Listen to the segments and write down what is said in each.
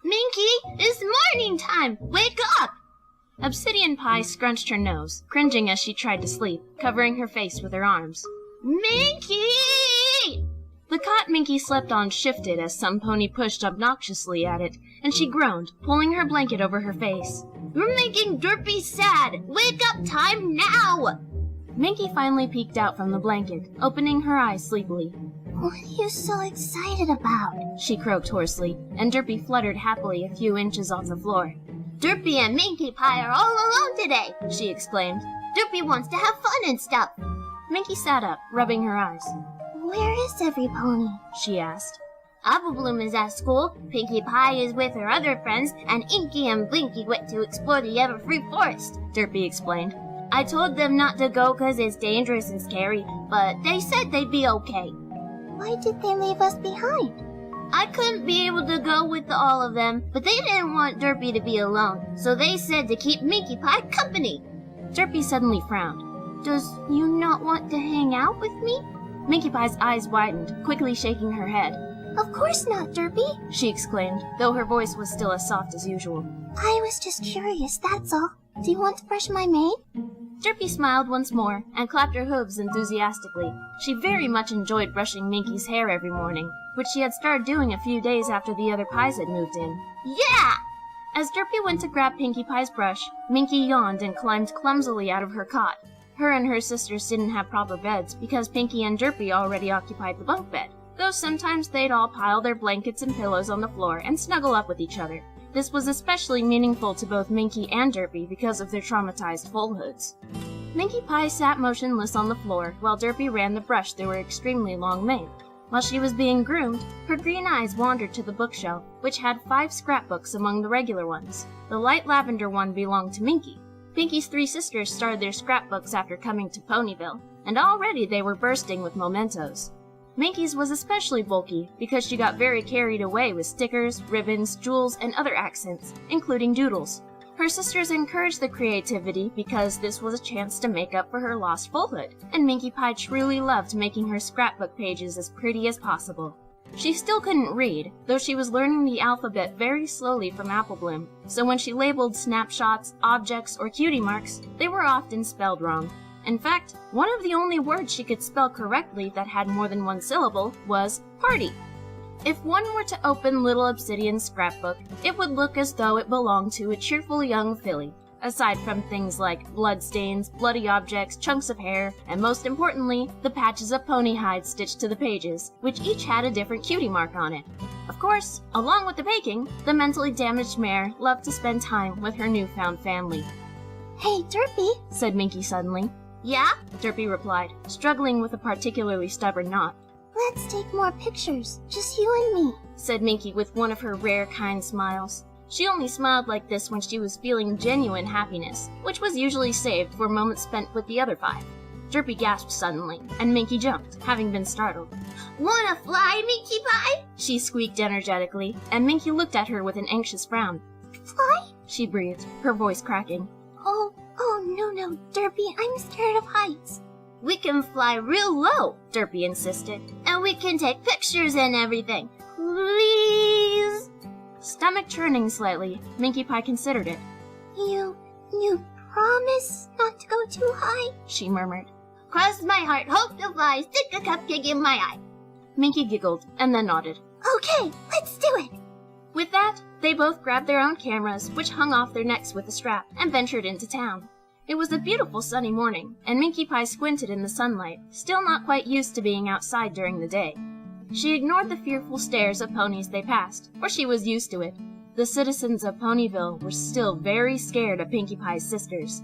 Minky, it's morning time! Wake up! Obsidian Pie scrunched her nose, cringing as she tried to sleep, covering her face with her arms. Minky! The cot Minky slept on shifted as some pony pushed obnoxiously at it, and she groaned, pulling her blanket over her face. You're making Derpy sad! Wake up time now! Minky finally peeked out from the blanket, opening her eyes sleepily. What are you so excited about? She croaked hoarsely, and Derpy fluttered happily a few inches off the floor. Derpy and Minky Pie are all alone today, she exclaimed. Derpy wants to have fun and stuff. Minky sat up, rubbing her eyes. Where is every pony? She asked. Apple Bloom is at school, Pinkie Pie is with her other friends, and Inky and Blinky went to explore the Everfree Forest, Derpy explained. I told them not to go 'cause it's dangerous and scary, but they said they'd be okay. Why did they leave us behind? I couldn't be able to go with all of them, but they didn't want Derpy to be alone, so they said to keep Minky Pie company. Derpy suddenly frowned. Does you not want to hang out with me? Minky Pie's eyes widened, quickly shaking her head. Of course not, Derpy, she exclaimed, though her voice was still as soft as usual. I was just curious, that's all. Do you want to brush my mane? Derpy smiled once more and clapped her hooves enthusiastically. She very much enjoyed brushing Minky's hair every morning, which she had started doing a few days after the other pies had moved in. Yeah! As Derpy went to grab Pinkie Pie's brush, Minky yawned and climbed clumsily out of her cot. Her and her sisters didn't have proper beds because Pinky and Derpy already occupied the bunk bed, though sometimes they'd all pile their blankets and pillows on the floor and snuggle up with each other. This was especially meaningful to both Minky and Derpy because of their traumatized foalhoods. Minky Pie sat motionless on the floor while Derpy ran the brush through her extremely long mane. While she was being groomed, her green eyes wandered to the bookshelf, which had 5 scrapbooks among the regular ones. The light lavender one belonged to Minky. Pinky's 3 sisters started their scrapbooks after coming to Ponyville, and already they were bursting with mementos. Minky's was especially bulky because she got very carried away with stickers, ribbons, jewels, and other accents, including doodles. Her sisters encouraged the creativity because this was a chance to make up for her lost foalhood, and Minky Pie truly loved making her scrapbook pages as pretty as possible. She still couldn't read, though she was learning the alphabet very slowly from Apple Bloom, so when she labeled snapshots, objects, or cutie marks, they were often spelled wrong. In fact, one of the only words she could spell correctly that had more than 1 syllable was party. If one were to open Little Obsidian's scrapbook, it would look as though it belonged to a cheerful young filly, aside from things like bloodstains, bloody objects, chunks of hair, and most importantly, the patches of pony hide stitched to the pages, which each had a different cutie mark on it. Of course, along with the baking, the mentally damaged mare loved to spend time with her newfound family. Hey, Derpy, said Minky suddenly. Yeah? Derpy replied, struggling with a particularly stubborn knot. Let's take more pictures, just you and me, said Minky with one of her rare kind smiles. She only smiled like this when she was feeling genuine happiness, which was usually saved for moments spent with the other 5. Derpy gasped suddenly, and Minky jumped, having been startled. Wanna fly, Minky Pie? She squeaked energetically, and Minky looked at her with an anxious frown. Fly? She breathed, her voice cracking. Oh, no, Derpy, I'm scared of heights. We can fly real low, Derpy insisted, and we can take pictures and everything. Please? Stomach churning slightly, Minky Pie considered it. You promise not to go too high? She murmured. Cross my heart, hope to fly, stick a cupcake in my eye. Minky giggled, and then nodded. Okay, let's do it. With that, they both grabbed their own cameras, which hung off their necks with a strap, and ventured into town. It was a beautiful sunny morning, and Minky Pie squinted in the sunlight, still not quite used to being outside during the day. She ignored the fearful stares of ponies they passed, for she was used to it. The citizens of Ponyville were still very scared of Pinkie Pie's sisters.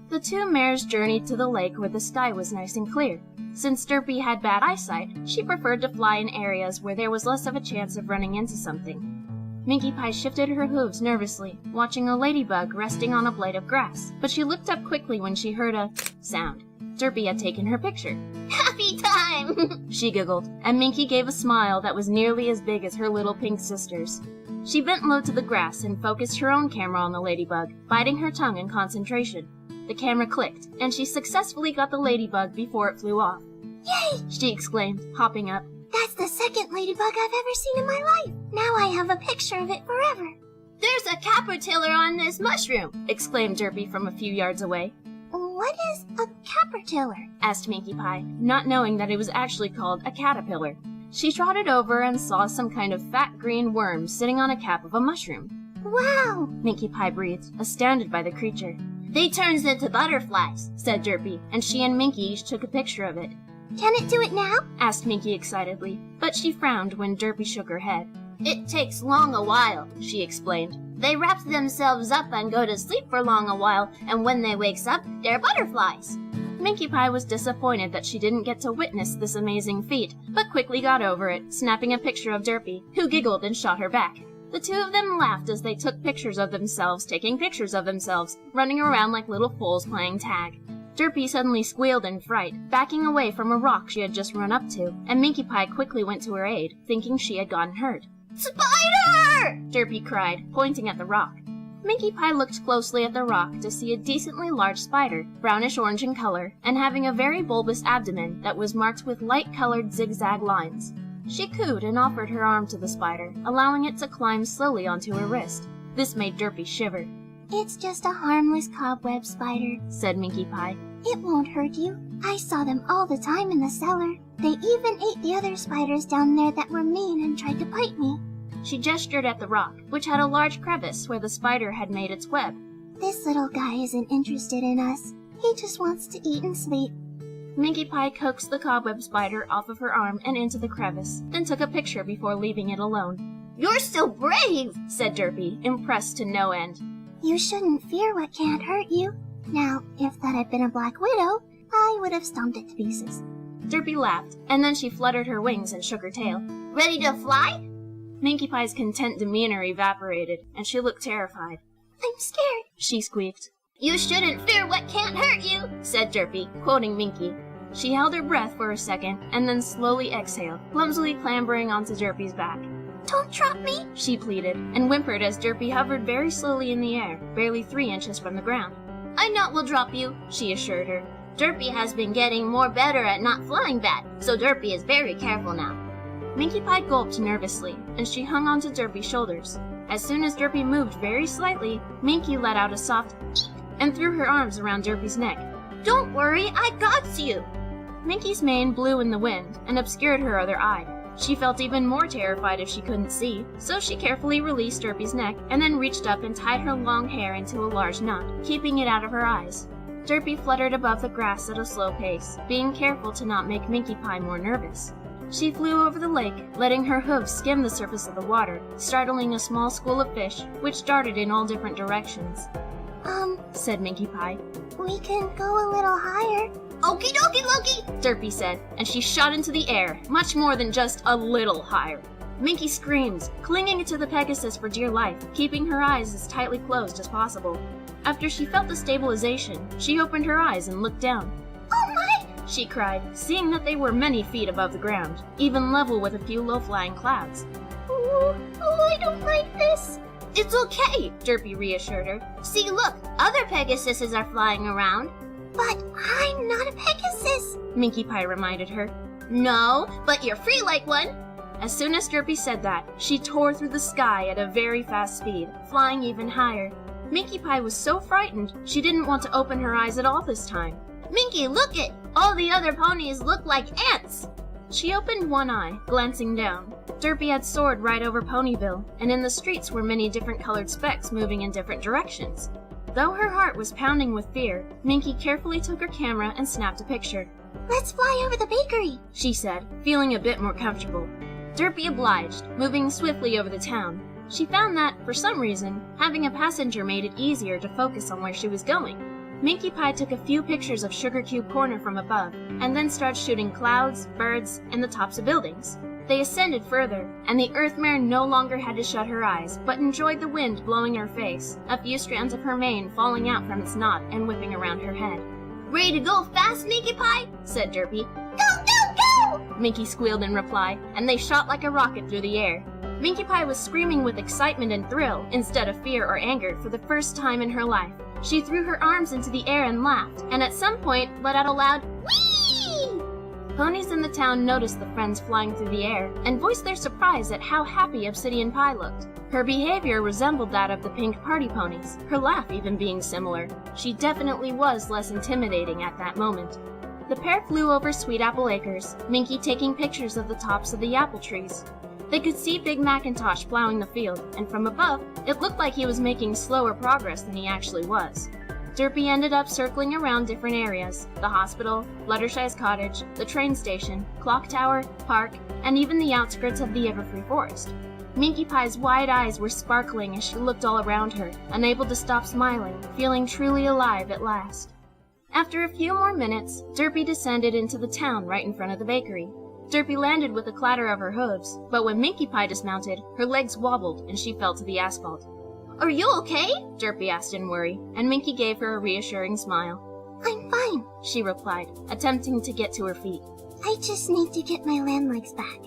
The 2 mares journeyed to the lake where the sky was nice and clear. Since Derpy had bad eyesight, she preferred to fly in areas where there was less of a chance of running into something. Minky Pie shifted her hooves nervously, watching a ladybug resting on a blade of grass, but she looked up quickly when she heard a sound. Derpy had taken her picture. Happy time! She giggled, and Minky gave a smile that was nearly as big as her little pink sister's. She bent low to the grass and focused her own camera on the ladybug, biting her tongue in concentration. The camera clicked, and she successfully got the ladybug before it flew off. Yay! She exclaimed, hopping up. That's the second ladybug I've ever seen in my life. Now I have a picture of it forever. There's a caterpillar on this mushroom, exclaimed Derpy from a few yards away. What is a caterpillar? Asked Minkie Pie, not knowing that it was actually called a caterpillar. She trotted over and saw some kind of fat green worm sitting on a cap of a mushroom. Wow! Minkie Pie breathed, astounded by the creature. They turns into butterflies, said Derpy, and she and Minkie each took a picture of it. Can it do it now? Asked Minkie excitedly, but she frowned when Derpy shook her head. It takes long a while, she explained. They wrap themselves up and go to sleep for long a while, and when they wakes up, they're butterflies. Minkie Pie was disappointed that she didn't get to witness this amazing feat, but quickly got over it, snapping a picture of Derpy, who giggled and shot her back. The two of them laughed as they took pictures of themselves taking pictures of themselves, running around like little fools playing tag. Derpy suddenly squealed in fright, backing away from a rock she had just run up to, and Minkie Pie quickly went to her aid, thinking she had gotten hurt. Spider! Derpy cried, pointing at the rock. Minkie Pie looked closely at the rock to see a decently large spider, brownish-orange in color, and having a very bulbous abdomen that was marked with light-colored zigzag lines. She cooed and offered her arm to the spider, allowing it to climb slowly onto her wrist. This made Derpy shiver. It's just a harmless cobweb spider, said Minkie Pie. It won't hurt you. I saw them all the time in the cellar. They even ate the other spiders down there that were mean and tried to bite me. She gestured at the rock, which had a large crevice where the spider had made its web. This little guy isn't interested in us. He just wants to eat and sleep. Minkie Pie coaxed the cobweb spider off of her arm and into the crevice, then took a picture before leaving it alone. You're so brave, said Derpy, impressed to no end. You shouldn't fear what can't hurt you. Now, if that had been a black widow, I would have stomped it to pieces. Derpy laughed, and then she fluttered her wings and shook her tail. Ready to fly? Minkie Pie's content demeanor evaporated, and she looked terrified. I'm scared, she squeaked. You shouldn't fear what can't hurt you, said Derpy, quoting Minkie. She held her breath for a second, and then slowly exhaled, clumsily clambering onto Derpy's back. Don't drop me, she pleaded, and whimpered as Derpy hovered very slowly in the air, barely 3 inches from the ground. I not will drop you, she assured her. Derpy has been getting more better at not flying bad, so Derpy is very careful now. Minkie Pie gulped nervously, and she hung onto Derpy's shoulders. As soon as Derpy moved very slightly, Minkie let out a soft eek and threw her arms around Derpy's neck. Don't worry, I got you! Minkie's mane blew in the wind and obscured her other eye. She felt even more terrified if she couldn't see, so she carefully released Derpy's neck and then reached up and tied her long hair into a large knot, keeping it out of her eyes. Derpy fluttered above the grass at a slow pace, being careful to not make Minkie Pie more nervous. She flew over the lake, letting her hooves skim the surface of the water, startling a small school of fish, which darted in all different directions. Said Minkie Pie. We can go a little higher. Okie dokie Loki, Derpy said, and she shot into the air, much more than just a little higher. Minkie screamed, clinging to the Pegasus for dear life, keeping her eyes as tightly closed as possible. After she felt the stabilization, she opened her eyes and looked down. Oh my! She cried, seeing that they were many feet above the ground, even level with a few low-flying clouds. Oh, I don't like this. It's okay, Derpy reassured her. See, look, other Pegasuses are flying around. But I'm not a Pegasus, Minkie Pie reminded her. No, but you're free like one. As soon as Derpy said that, she tore through the sky at a very fast speed, flying even higher. Minkie Pie was so frightened, she didn't want to open her eyes at all this time. Minkie, look it! All the other ponies look like ants! She opened one eye, glancing down. Derpy had soared right over Ponyville, and in the streets were many different colored specks moving in different directions. Though her heart was pounding with fear, Minkie carefully took her camera and snapped a picture. Let's fly over the bakery, she said, feeling a bit more comfortable. Derpy obliged, moving swiftly over the town. She found that, for some reason, having a passenger made it easier to focus on where she was going. Minkie Pie took a few pictures of Sugar Cube Corner from above, and then started shooting clouds, birds, and the tops of buildings. They ascended further, and the Earth Mare no longer had to shut her eyes, but enjoyed the wind blowing in her face, a few strands of her mane falling out from its knot and whipping around her head. Ready to go fast, Minkie Pie? Said Derpy. Go, go, go! Minkie squealed in reply, and they shot like a rocket through the air. Minkie Pie was screaming with excitement and thrill, instead of fear or anger, for the first time in her life. She threw her arms into the air and laughed, and at some point let out a loud, "Whee!" Ponies in the town noticed the friends flying through the air and voiced their surprise at how happy Obsidian Pie looked. Her behavior resembled that of the pink party ponies, her laugh even being similar. She definitely was less intimidating at that moment. The pair flew over Sweet Apple Acres, Minky taking pictures of the tops of the apple trees. They could see Big Macintosh plowing the field, and from above, it looked like he was making slower progress than he actually was. Derpy ended up circling around different areas: the hospital, Fluttershy's cottage, the train station, clock tower, park, and even the outskirts of the Everfree Forest. Minky Pie's wide eyes were sparkling as she looked all around her, unable to stop smiling, feeling truly alive at last. After a few more minutes, Derpy descended into the town right in front of the bakery. Derpy landed with a clatter of her hooves, but when Minky Pie dismounted, her legs wobbled and she fell to the asphalt. Are you okay? Derpy asked in worry, and Minky gave her a reassuring smile. I'm fine, she replied, attempting to get to her feet. I just need to get my land legs back.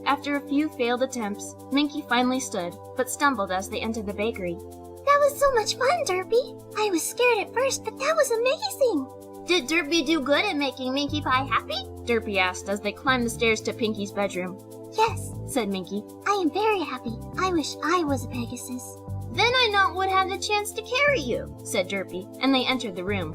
After a few failed attempts, Minky finally stood, but stumbled as they entered the bakery. That was so much fun, Derpy. I was scared at first, but that was amazing. Did Derpy do good at making Minky Pie happy? Derpy asked as they climbed the stairs to Pinky's bedroom. Yes, said Minky. I am very happy. I wish I was a Pegasus. Then I not would have the chance to carry you, said Derpy, and they entered the room.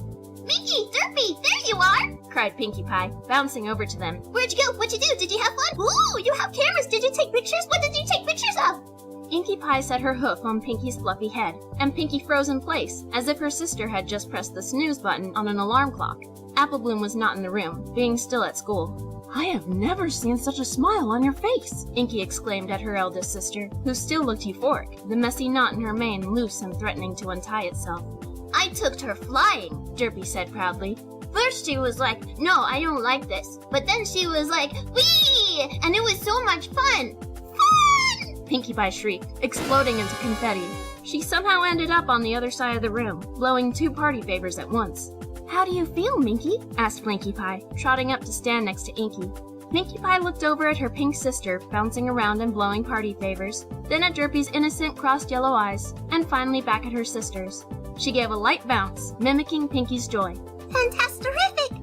Minky, Derpy, there you are! Cried Pinkie Pie, bouncing over to them. Where'd you go? What'd you do? Did you have fun? Ooh, you have cameras. Did you take pictures? What did you take pictures of? Pinkie Pie set her hoof on Pinky's fluffy head, and Pinky froze in place, as if her sister had just pressed the snooze button on an alarm clock. Apple Bloom was not in the room, being still at school. I have never seen such a smile on your face, Inky exclaimed at her eldest sister, who still looked euphoric, the messy knot in her mane loose and threatening to untie itself. I took her flying, Derpy said proudly. First she was like, no, I don't like this. But then she was like, whee! And it was so much fun! Fun! Pinkie Pie shrieked, exploding into confetti. She somehow ended up on the other side of the room, blowing 2 party favors at once. How do you feel, Minky? Asked Blinkie Pie, trotting up to stand next to Inky. Minkie Pie looked over at her pink sister, bouncing around and blowing party favors, then at Derpy's innocent crossed yellow eyes, and finally back at her sister's. She gave a light bounce, mimicking Pinky's joy. Fantasterific!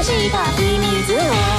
She got me,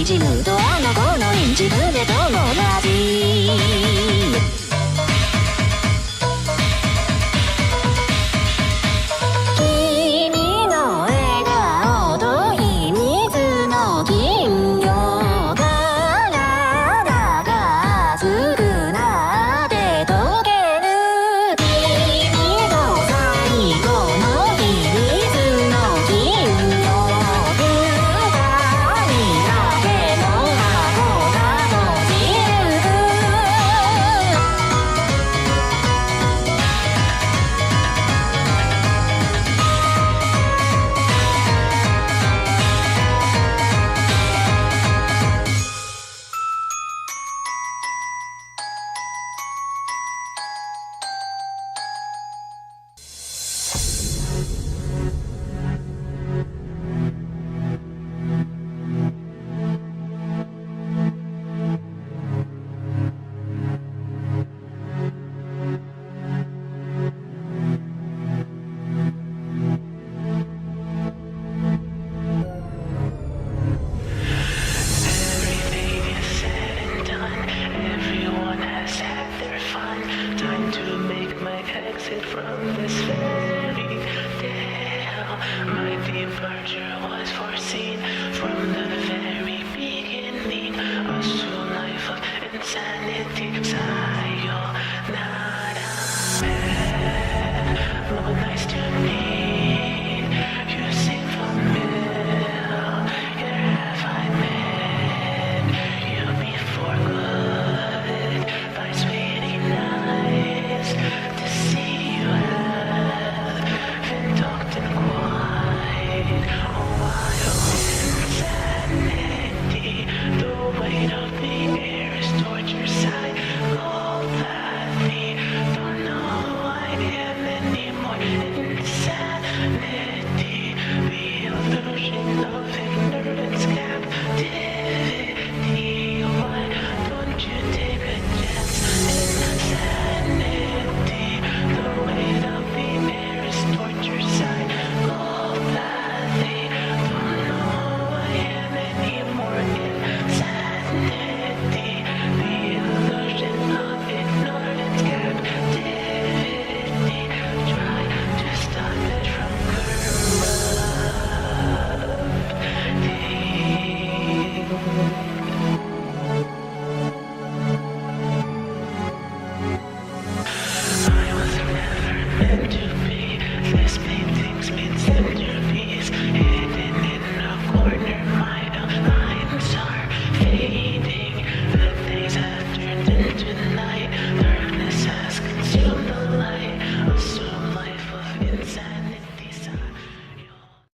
じむとあの子のインチブレと同じ君の笑顔と秘密の金魚体が熱くなって溶ける君の最後の秘密の金魚二人だけの箱が閉じるEverything is said and done. Everyone has had their fun. Time to make my exit from this fairy tale. My departure was for